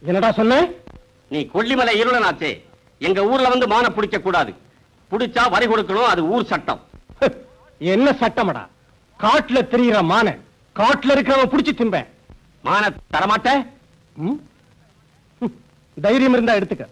என்னடா சொன்ன? நீ கொல்லிமலை இருளனாச்சே, எங்க ஊர்ல வந்து மான பிடிக்க கூடாது. பிடிச்சா வரி கொடுக்கணும், அது ஊர் சட்டம். என்ன சட்டமடா? காட்டுல தெரியுற மான காட்டுல இருக்கிறவன் பிடிச்சு திம்ப. மான தரமாட்ட? தைரியம் இருந்தா எடுத்துக்க.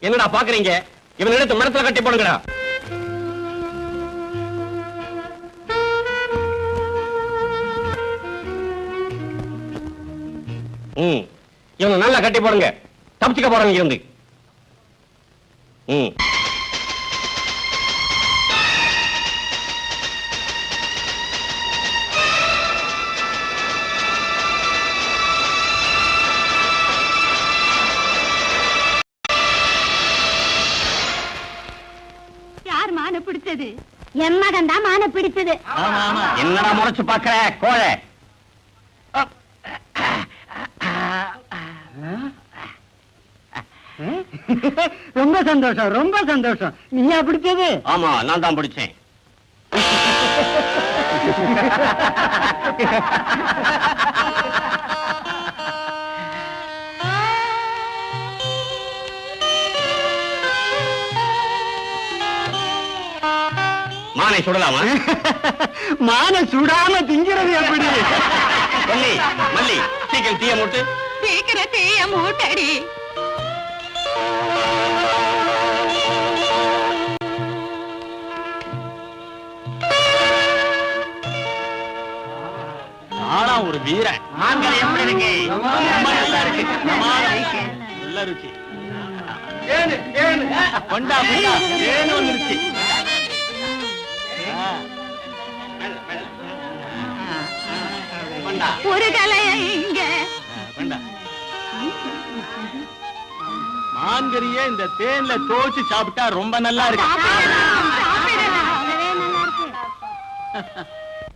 என்னடா பாக்குறீங்க? இவன் எடுத்து மரத்துல கட்டி போடுங்கடா. இவனை நல்லா கட்டி போடுங்க. தப்பிச்சுக்க போறாங்க இருந்து. பிடிச்சது என் மகன் தான் மான பிடிச்சது. என்னடா முறைச்சு பாக்குற கோழை? ரொம்ப சந்தோஷம், ரொம்ப சந்தோஷம். நீயா பிடிச்சது? ஆமா, நான் தான் பிடிச்சேன். மானை சுடலாமா? மான சுடாம திங்கிறது எப்படி? மல்லி, மல்லி, சீக்கிரம் தீய மூட்டு. சீக்கிரம் தீய மூட்டடி. ஆனா ஒரு வீரன். மான்கள் எப்படி இருக்கு? நல்லா இருக்கு. நல்ல ருச்சி. ஏனு ஏனு கொண்டா கொண்டா ஏனு வந்துருச்சு. ஒரு கலைய இங்க மான்கறியே இந்த தேன்ல தோச்சு சாப்பிட்டா ரொம்ப நல்லா இருக்கு.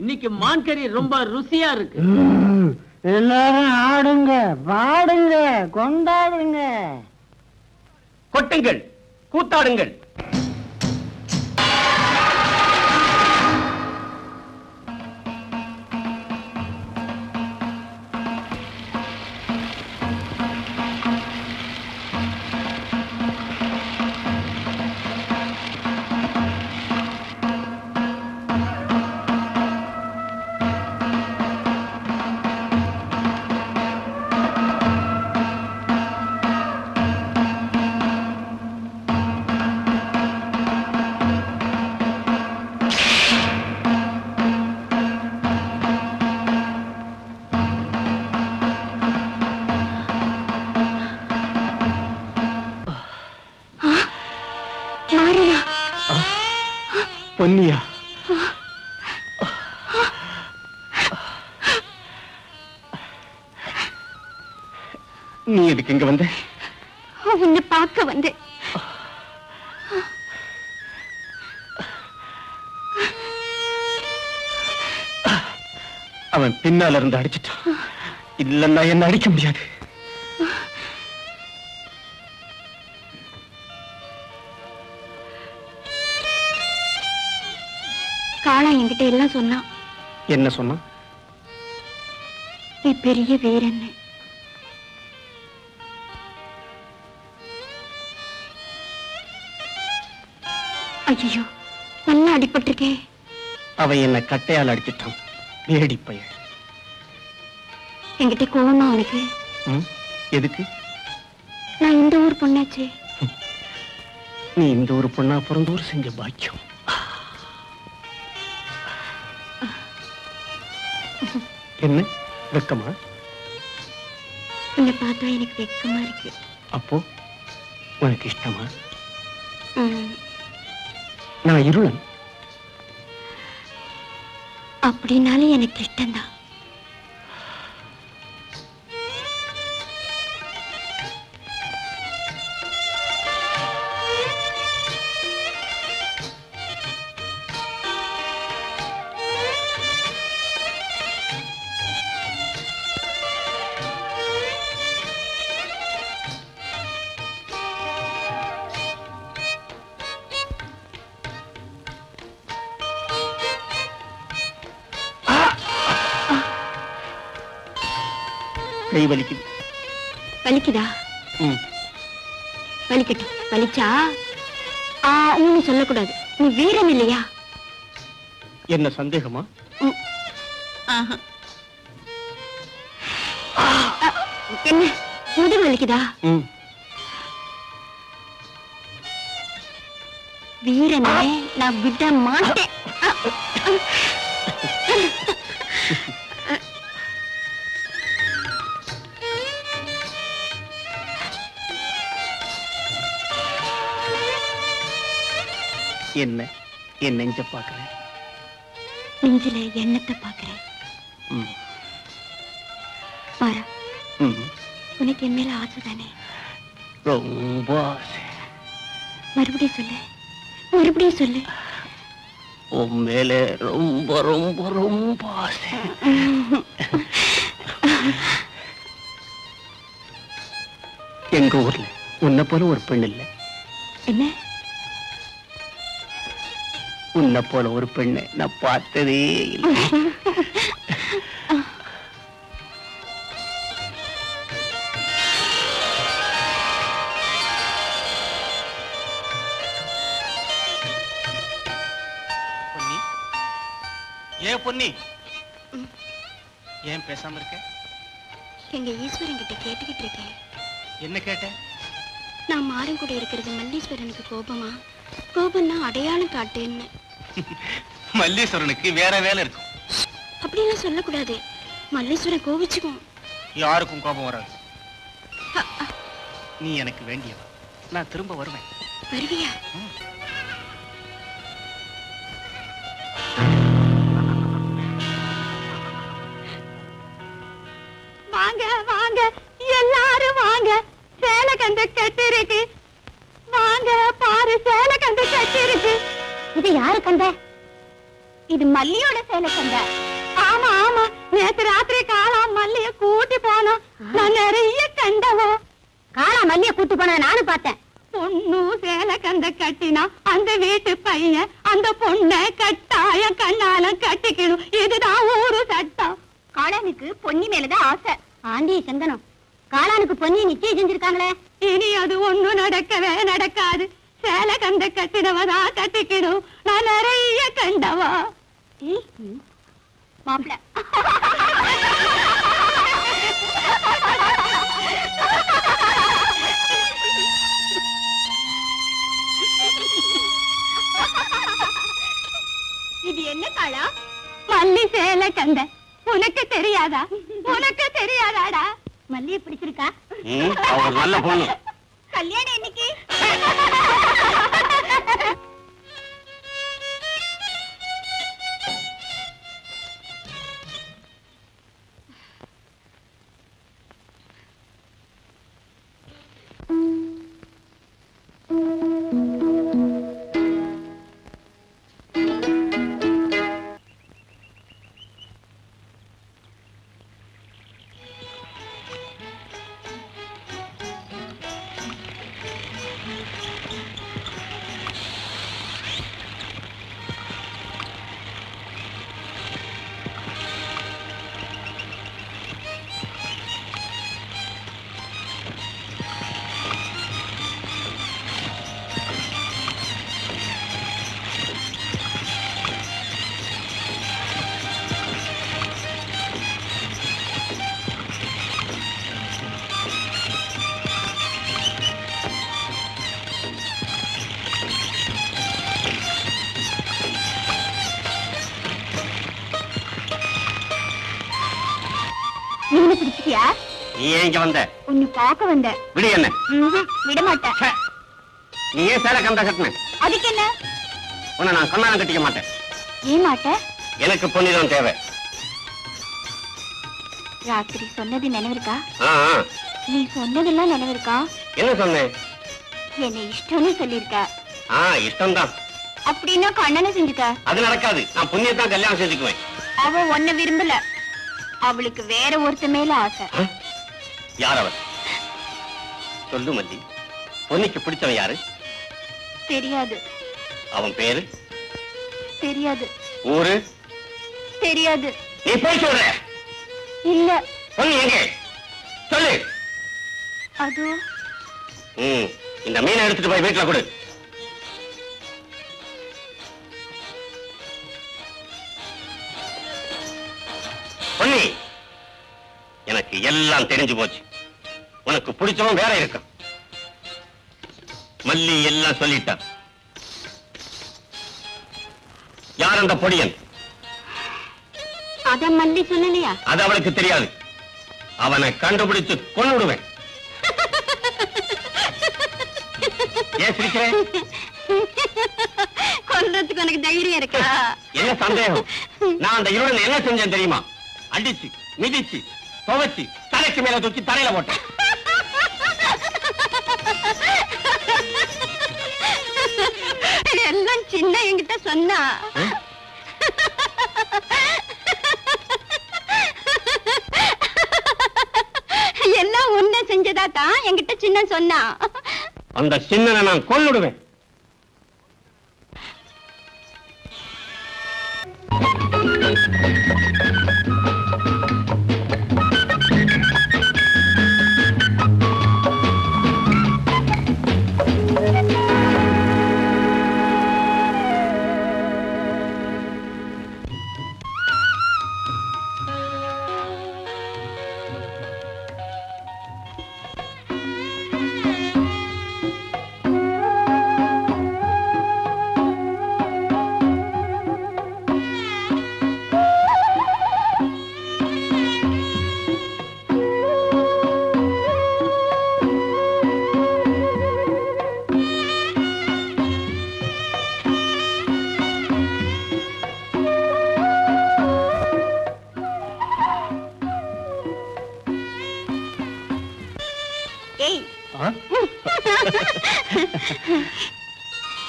இன்னைக்கு மான்கறி ரொம்ப ருசியா இருக்கு. எல்லாரும் ஆடுங்க, பாடுங்க, கொண்டாடுங்க. கொட்டுங்கள், கூத்தாடுங்கள். பொன்னியா? நீ எதுக்கு இங்க வந்த? உன்னை பார்க்க வந்தேன். அவன் பின்னால இருந்து அடிச்சிட்டான். இல்லன்னா என்ன அடிக்க முடியாது. காளா என்கிட்ட எல்லாம் சொன்னான். என்ன சொன்னா? நீ பெரிய வீரன். ஐயோ, நல்லா அடிபட்டிருக்கே. அவன் என்ன கட்டையால் அடிச்சிட்டான். வேடி பையன். என்கிட்ட கோவமா அவனுக்கு? எதுக்கு? நான் இந்த ஊர் பொண்ணாச்சே. நீ இந்த ஒரு பொண்ணா பிறந்தூர் செஞ்ச பாக்கியம். என்ன வெக்கமா? உன்னை பார்த்தா எனக்கு வெக்கமா இருக்கு. அப்போ உனக்கு இஷ்டமா? நான் இருளன். அப்படின்னாலும் எனக்கு இஷ்டம்தான். கை வலிக்குது. வலிக்குதா? வலிக்கட்டும். வலிச்சா நீ சொல்லக்கூடாது. நீ வீரன் இல்லையா? என்ன சந்தேகமா? என்ன முதுகு வலிக்குதா? வீரனே நான் விட மாட்டேன். என்ன என் நெஞ்ச பாக்குறேன். நெஞ்சில எண்ணத்தை பாக்குறேன். மாறா, உனக்கு என் மேல ஆசை தானே? ரொம்ப ஆசை. மறுபடியும் சொல்லு, மறுபடியும் சொல்லு. உன் மேல ரொம்ப ரொம்ப ரொம்ப ஆசை. எங்க ஊர்ல உன்னை போல ஒரு பெண் இல்லை. என்ன? உன்னை போல ஒரு பெண்ணை நான் பார்த்ததே இல்லை. பொன்னி, ஏன் பொன்னி ஏன் பேசாம இருக்க? எங்க ஈஸ்வரன் கிட்ட கேட்டுக்கிட்டு இருக்கேன். என்ன கேட்ட? நான் மாறன் கூட இருக்கிறது மல்லீஸ்வரனுக்கு கோபமா? கோபம்னா அடையாளம் காட்டுன்னு. மல்லீஸ்வரனுக்கு வேற வேலை இருக்கும். அப்படியெல்லாம் சொல்லக்கூடாது. மல்லீஸ்வரன் கோபிச்சுக்கும். யாருக்கும் கோபம் வராது. நீ எனக்கு வேண்டியவ. நான் திரும்ப வருவேன். வருவியா? வாங்க வாங்க எல்லாரும் வாங்க. சேலை கந்த கட்டு இருக்கு. வாங்க பாரு, சேலை கந்த கட்டு இருக்கு. இது யாரு கந்த? இது மல்லியோட சேலை கந்த. ஆமா ஆமா, நேத்து ராத்திரி காளா மல்லிய கூட்டி போனோம். நான் நிறைய கண்டவோ. காளா மல்லிய கூட்டி போன நானும் பார்த்தேன். பொண்ணு சேலை கந்த கட்டினா அந்த வீட்டு பையன் அந்த பொண்ணை கட்டாயம் கண்ணால கட்டிக்கணும். இதுதான் ஊரு சட்டம். காளானுக்கு பொன்னி மேலதான் ஆசை. ஆண்டி சந்தனம், காளானுக்கு பொன்னி நிச்சயம் செஞ்சிருக்காங்களே. இனி அது ஒண்ணும் நடக்கவே நடக்காது. சேலை கந்த கட்டினவதா கட்டிக்கிடும். நான் நிறைய கண்டவா. மாப்பிள்ள இது என்ன காளா? மல்லி சேலை கந்த. உனக்கு தெரியாதா? உனக்கு தெரியாதாடா? மல்லியை பிடிச்சிருக்கா? அவர் நல்ல பொண்ணு. கல்யாணம் இன்னைக்கு. மீனை பிடிச்சிட்டியா? நீ ஏன் இங்க வந்த? உன்னை பார்க்க வந்த. விடு என்ன? விட மாட்டேன். ச்சே, நீ ஏன் சேலை கந்தா கட்டின? அதுக்கு என்ன? உன்னை நான் கண்ணாலம் கட்டிக்க மாட்டேன். ஏன் மாட்டேன்? எனக்கு பொன்னிதான் தேவை. ராத்திரி சொன்னது நினைவிருக்கா? ஆ, ஆ. நீ சொன்னதெல்லாம் நினைவிருக்கா? என்ன சொன்னேன்? என்னை இஷ்டம்னு சொல்லிருக்க. ஆ, இஷ்டம்தான். அப்படின்னா கண்ணனை செஞ்சுக்க. அது நடக்காது. நான் புண்ணியத்தான் கல்யாணம் செஞ்சுக்குவேன். அவ ஒன்ன விரும்பல. அவளுக்கு வேற ஒருத்த மேல ஆசை. யார் அவர்? சொல்லு மல்லி. பொன்னிக்கு பிடிச்சவன் யாரு? தெரியாது. அவன் பேரு? தெரியாது. ஊரு? தெரியாது. நீ போய் சொல்ற. இல்ல. பொன்னி எங்கே? சொல்லு. அது இந்த மீனை எடுத்துட்டு போய் வீட்டுல கொடு. பொன்னி, எனக்கு எல்லாம் தெரிஞ்சு போச்சு. உனக்கு பிடிச்சவன் வேற இருக்கான். மல்லி எல்லாம் சொல்லிட்டான். யார் அந்த பொடியன்? அத மல்லி சொல்லலையா? அது அவளுக்கு தெரியாது. அவனை கண்டுபிடிச்சு கொன்னுடுவேன். ஏன் சிரிக்கிறேன்? கொல்றதுக்கு உனக்கு தைரியம் இருக்கா? என்ன சந்தேகம்? நான் அந்த இருளன் என்ன செஞ்சேன் தெரியுமா? அடிச்சு மிதிச்சு துவைச்சு தலைக்கு மேல தூக்கி தலையில போட்டேன். எல்லாம் சின்ன என்கிட்ட சொன்னா. எல்லாம் உன்ன செஞ்சதா தான் என்கிட்ட சின்ன சொன்னா. அந்த சின்னனை நான் கொன்னுடுவேன்.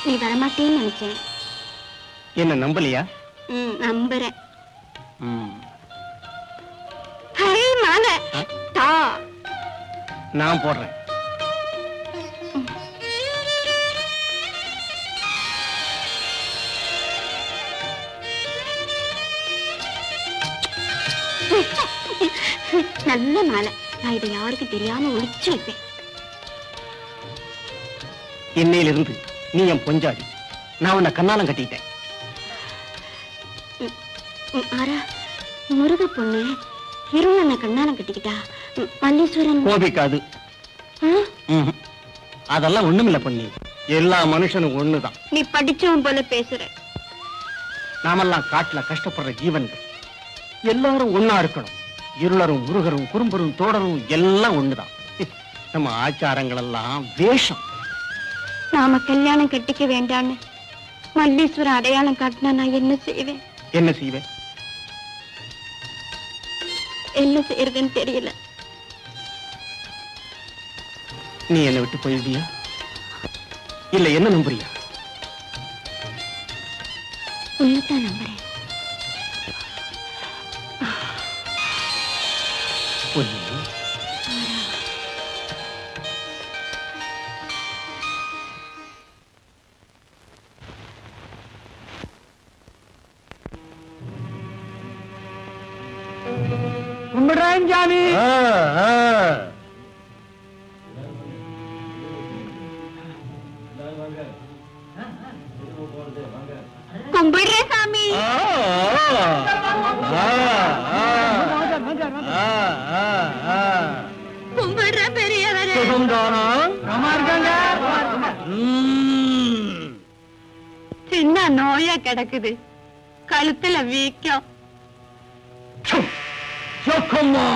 நீ வரமாட்டேன்னு நினைச்சேன். என்ன நம்பலையா? நம்புறேன். ஹை மாலை தா. நான் போடுறேன். நல்ல மாலை. நான் இதை யாருக்கு தெரியாம ஒளிச்சு வைப்பேன். இன்னையிலிருந்து நீ என் பொஞ்சாடி. நான் உன்னை கண்ணாலம் கட்டிட்டேன். ஆரா, முருக பொண்ணு இருள கண்ணாலம் கட்டிக்கிட்டா மல்லீஸ்வரன் கோபிக்காது. அதெல்லாம் ஒண்ணுமில்ல பொண்ணி. எல்லா மனுஷனும் ஒண்ணுதான். நீ படிச்சவன் போல பேசுற. நாமெல்லாம் காட்டுல கஷ்டப்படுற ஜீவன்கள். எல்லாரும் ஒன்னா இருக்கணும். இருளரும் முருகரும் குறும்பரும் தோடரும் எல்லாம் ஒண்ணுதான். நம்ம ஆச்சாரங்கள் எல்லாம் வேஷம். நாம கல்யாணம் கட்டிக்க வேண்டான்னு மல்லீஸ்வரன் அடையாளம் காட்டினா நான் என்ன செய்வேன்? என்ன செய்வேன்? என்ன செய்யறதுன்னு தெரியல. நீ என்னை விட்டு போயிடுவியா? இல்ல என்ன நம்புறியா? உன்னதான் நம்புறேன். கும்பிடுறாஞ்சாமி. கும்பிடுறேன் சாமி. கும்பிடுற பெரியவரே. சின்ன நோயா கிடக்குது. கழுத்துல வீக்கம். சொக்கம்மா.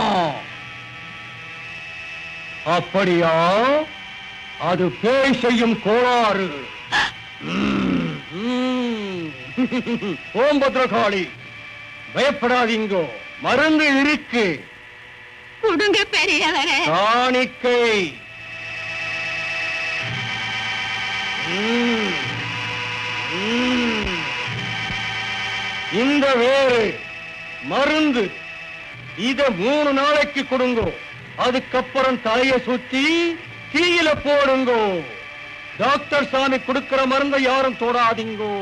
அப்படியா? அது பேய் செய்யும் கோளாறு. ஓம் பத்ரகாளி, பயப்படாதீங்கோ, மருந்து இருக்கு. கொடுங்க பெரியவரே. காணிக்கை. இந்த வேறு மருந்து இத 3 நாளைக்கு கொடுங்கோ. அதுக்கப்புறம் தலைய சுத்தி தீயில போடுங்கோ. டாக்டர் சாமி கொடுக்கிற மருந்தை யாரும் தொடாதீங்கோ.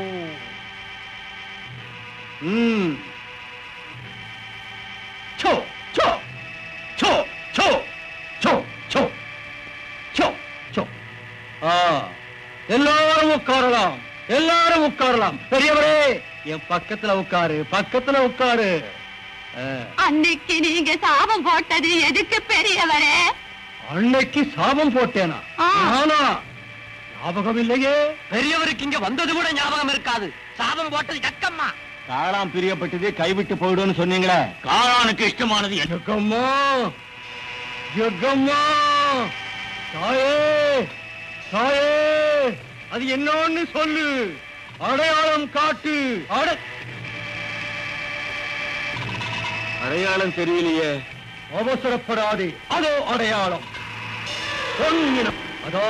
சோ சோ சோ சோ சோ சோ சோ சோ. எல்லாரும் உட்காரலாம், எல்லாரும் உட்காரலாம். பெரியவரே, என் பக்கத்துல உட்காரு, பக்கத்துல உட்காரு. அன்னைக்கு நீங்க சாபம் போட்டது எதுக்கு பெரியவரே? அன்னைக்கு சாபம் போட்டேனா? ஆ. ஆனா ஞாபகம் இல்லையே. பெரியவருக்கு இங்க வந்தது கூட ஞாபகம் இருக்காது. சாபம் போட்டது ஜக்கம்மா. காளாம் பிரியப்பட்டது கைவிட்டு போயிடுன்னு சொன்னீங்களே. காளானுக்கு இஷ்டமானது என்ன? ஜக்கம்மா, ஜக்கம்மா, தாயே, தாயே, அது என்னன்னு சொல்லு. அடையாளம் காட்டு. அடையாளம் தெரியலையே. அவசரப்படாதே, அதோ அடையாளம். பொன்னிறம். அதோ